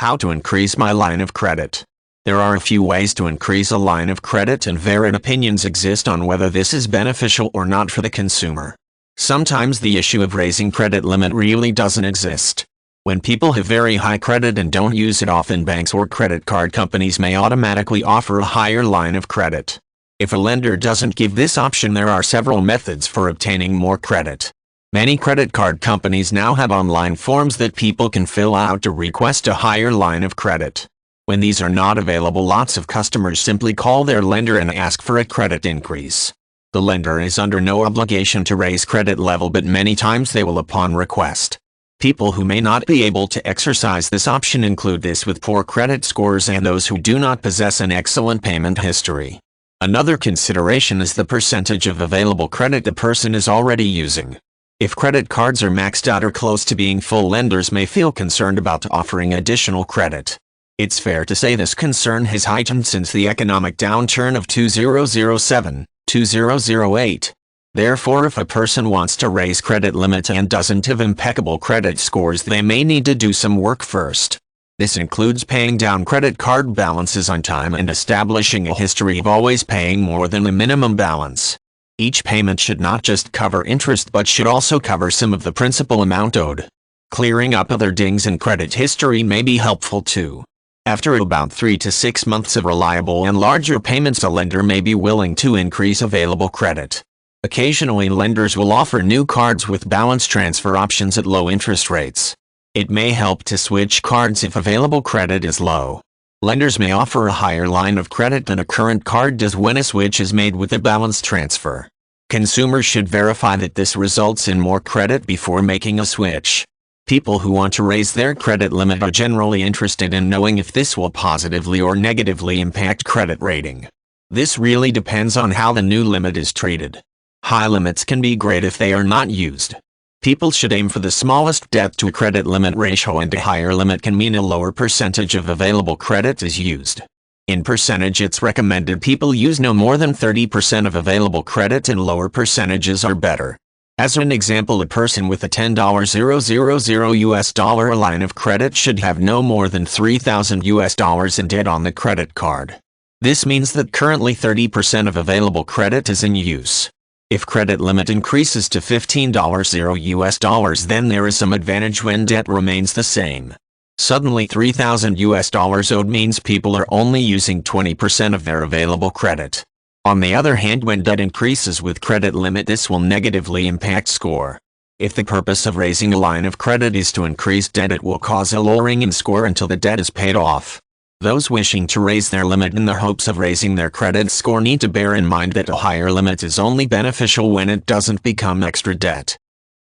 How to increase my line of credit. There are a few ways to increase a line of credit, and varied opinions exist on whether this is beneficial or not for the consumer. Sometimes the issue of raising credit limit really doesn't exist. When people have very high credit and don't use it often, banks or credit card companies may automatically offer a higher line of credit. If a lender doesn't give this option, there are several methods for obtaining more credit. Many credit card companies now have online forms that people can fill out to request a higher line of credit. When these are not available, lots of customers simply call their lender and ask for a credit increase. The lender is under no obligation to raise credit level, but many times they will upon request. People who may not be able to exercise this option include those with poor credit scores and those who do not possess an excellent payment history. Another consideration is the percentage of available credit the person is already using. If credit cards are maxed out or close to being full, lenders may feel concerned about offering additional credit. It's fair to say this concern has heightened since the economic downturn of 2007-2008. Therefore, if a person wants to raise credit limit and doesn't have impeccable credit scores, they may need to do some work first. This includes paying down credit card balances on time and establishing a history of always paying more than the minimum balance. Each payment should not just cover interest but should also cover some of the principal amount owed. Clearing up other dings in credit history may be helpful too. After about 3 to 6 months of reliable and larger payments, a lender may be willing to increase available credit. Occasionally, lenders will offer new cards with balance transfer options at low interest rates. It may help to switch cards if available credit is low. Lenders may offer a higher line of credit than a current card does when a switch is made with a balance transfer. Consumers should verify that this results in more credit before making a switch. People who want to raise their credit limit are generally interested in knowing if this will positively or negatively impact credit rating. This really depends on how the new limit is treated. High limits can be great if they are not used. People should aim for the smallest debt to credit limit ratio, and a higher limit can mean a lower percentage of available credit is used. In percentage, it's recommended people use no more than 30% of available credit, and lower percentages are better. As an example, a person with a $10,000 line of credit should have no more than $3,000 in debt on the credit card. This means that currently 30% of available credit is in use. If credit limit increases to $15,000, then there is some advantage when debt remains the same. Suddenly $3,000 owed means people are only using 20% of their available credit. On the other hand, when debt increases with credit limit, this will negatively impact score. If the purpose of raising a line of credit is to increase debt, it will cause a lowering in score until the debt is paid off. Those wishing to raise their limit in the hopes of raising their credit score need to bear in mind that a higher limit is only beneficial when it doesn't become extra debt.